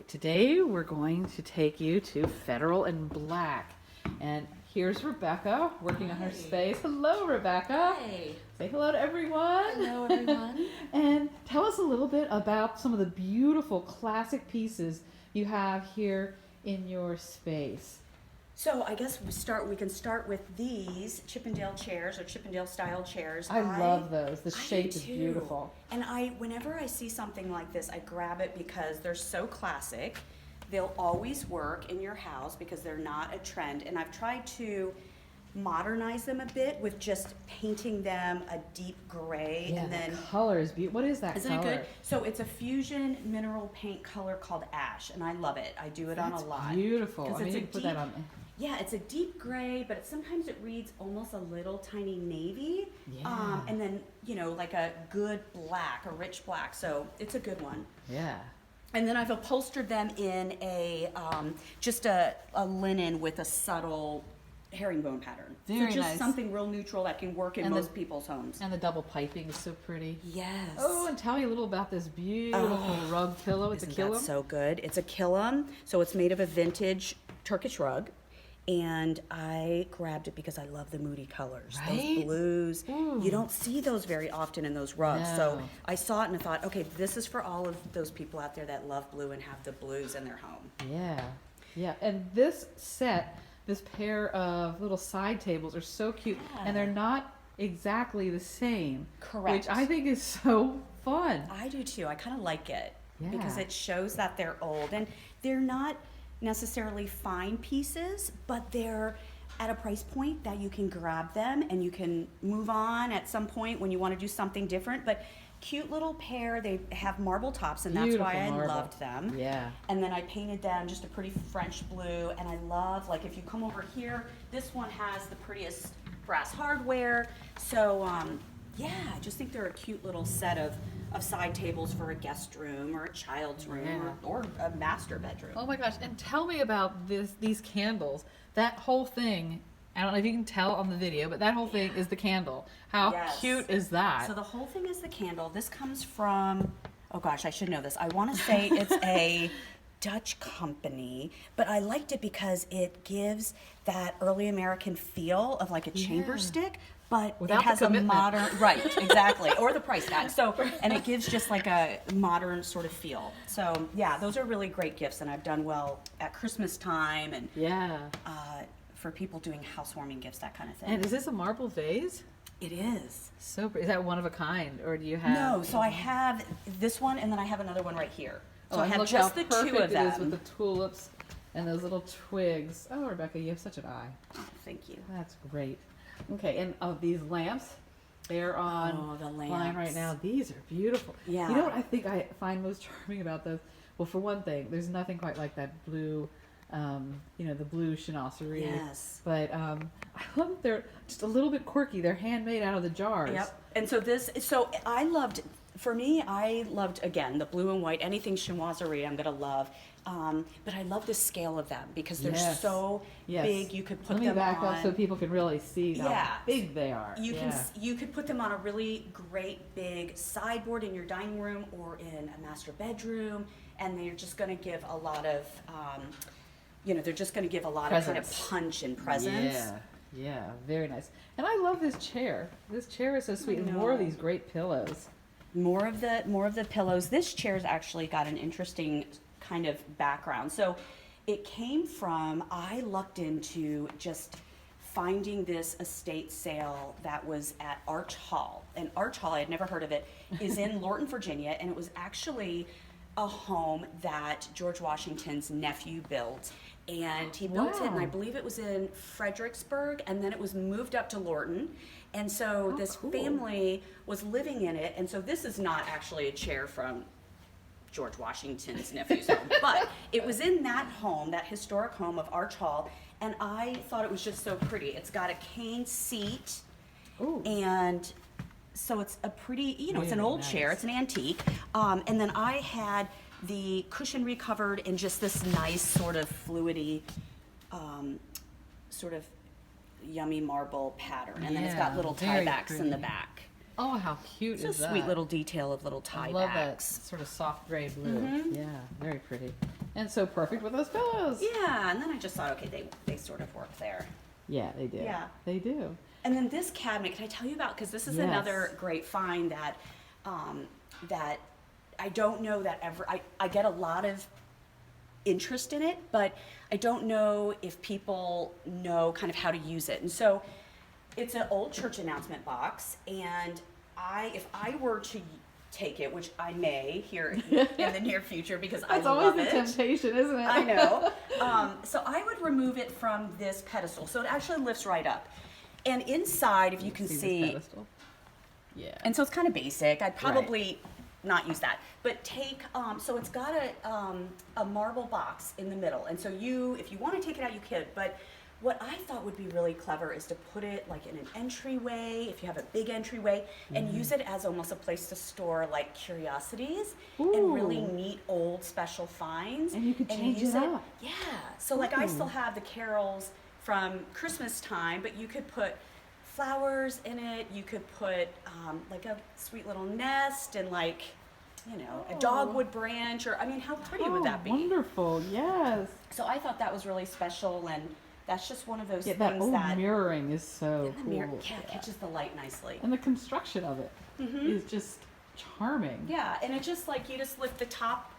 Today we're going to take you to Federal and Black. And here's Rebecca working on her space. Hello, Rebecca. Hey. Say hello to everyone. Hello, everyone. And tell us a little bit about some of the beautiful classic pieces you have here in your space. So I guess we can start with these Chippendale chairs or Chippendale style chairs. I love those. The I shape do is too. beautiful. And whenever I see something like this, I grab it because they're so classic. They'll always work in your house because they're not a trend. And I've tried to modernize them a bit with just painting them a deep gray. Yeah, and then the color is beautiful. What is that Isn't color? it good? So it's a fusion mineral paint color called ash, and I love it. I do it on a lot. Beautiful. 'Cause I mean, it's you a can put that deep- on. Yeah, it's a deep gray, but sometimes it reads almost a little tiny navy. Yeah. And then, like a good black, a rich black. So it's a good one. Yeah. And then I've upholstered them in just a linen with a subtle herringbone pattern. Very so just nice. something real neutral that can work in most people's homes. And the double piping is so pretty. Yes. Oh, and tell me a little about this beautiful rug pillow. It's a Isn't killam. that so good? It's a killam, so it's made of a vintage Turkish rug. And I grabbed it because I love the moody colors. Right? Those blues. Ooh. You don't see those very often in those rugs. No. So I saw it and I thought, okay, this is for all of those people out there that love blue and have the blues in their home. Yeah. Yeah. And this set, this pair of little side tables are so cute. Yeah. And they're not exactly the same. Correct. Which I think is so fun. I do too. I kind of like it because Yeah. it shows that they're old and they're not necessarily fine pieces, but they're at a price point that you can grab them and you can move on at some point when you want to do something different. But cute little pair. They have marble tops, and that's why I Beautiful marble. loved them. Yeah. And then I painted them just a pretty French blue, and I love, like, if you come over here, this one has the prettiest brass hardware. So yeah, I just think they're a cute little set of side tables for a guest room or a child's room Yeah. or a master bedroom. Oh my gosh. And tell me about these candles. That whole thing, I don't know if you can tell on the video, but that whole thing is the candle. How Yes. cute is that? So the whole thing is the candle. This comes from, oh gosh, I should know this. I want to say it's a Dutch company, but I liked it because it gives that early American feel of like a chamber Yeah. stick, but Without it has the a commitment. modern, right, exactly, or the price tag. So, and it gives just like a modern sort of feel. So yeah, those are really great gifts, and I've done well at Christmas time and Yeah. for people doing housewarming gifts, that kind of thing. And is this a marble vase? It is. So pretty. Is that one of a kind, or do you have? No, so I have this one, and then I have another one right here. So Oh, I and have look just how the perfect two of it is them. with the tulips and those little twigs. Oh, Rebecca, you have such an eye. Oh, thank you. That's great. Okay, and these lamps, they're on Oh, the line right lamps. now. These are beautiful. Yeah. You know what I think I find most charming about those? Well, for one thing, there's nothing quite like that blue, the blue chinoiserie. Yes. But I love that they're just a little bit quirky. They're handmade out of the jars. Yep. And so I loved, again, the blue and white, anything chinoiserie I'm going to love. But I love the scale of them because they're Yes. so Yes. big. You could put Let me them back on. up so people can really see how Yeah. big they are. You could put them on a really great big sideboard in your dining room or in a master bedroom, and they're just going to give a lot of, they're just going to give a lot of kind of Presence. punch and presence. Yeah, yeah, very nice. And I love this chair. This chair is so sweet, and I more of know. these great pillows. More of the pillows. This chair's actually got an interesting kind of background. So it came from, I lucked into just finding this estate sale that was at Arch Hall. And Arch Hall, I had never heard of it, is in Lorton, Virginia, and it was actually a home that George Washington's nephew built. And he built it, and I Wow. believe it was in Fredericksburg, and then it was moved up to Lorton. And so Oh, this cool. family was living in it, and so this is not actually a chair from George Washington's nephew's home, but it was in that home, that historic home of Arch Hall, and I thought it was just so pretty. It's got a cane seat, Ooh. and so it's a pretty, it's an Really old chair, nice. it's an antique, and then I had the cushion recovered in just this nice sort of fluidy, sort of yummy marble pattern, and then it's got Yeah, little very tiebacks in the pretty. back. Oh, how cute It's a is that? sweet little detail of little tie I love that backs. sort of soft gray blue. Mhm. Yeah, very pretty. And so perfect with those pillows. Yeah, and then I just thought, okay, they sort of work there. Yeah, they do. Yeah. They do. And then this cabinet, can I tell you about, because this is Yes. another great find that that I don't know that I get a lot of interest in it, but I don't know if people know kind of how to use it. And so it's an old church announcement box, and if I were to take it, which I may here in the near future because I That's love always it. a temptation, isn't it? I know. So I would remove it from this pedestal. So it actually lifts right up. And inside, if you can this see, pedestal? Yeah. and so it's kind of basic. I'd probably not use that. But take, so it's got a marble box in the middle. And so if you want to take it out, you could. But what I thought would be really clever is to put it like in an entryway, if you have a big entryway, and use it as almost a place to store like curiosities and really Ooh. neat old special finds. And you could change use it up. Yeah. So like I Ooh. still have the carols from Christmas time, but you could put flowers in it. You could put like a sweet little nest and like, a dogwood branch, or I mean, how pretty would that be? Wonderful, yes. So I thought that was really special, and that's just one of those Yeah, that things old that mirroring is so the cool. mirror catches the light nicely. And the construction of it is just charming. Yeah, and it just like you just lift the top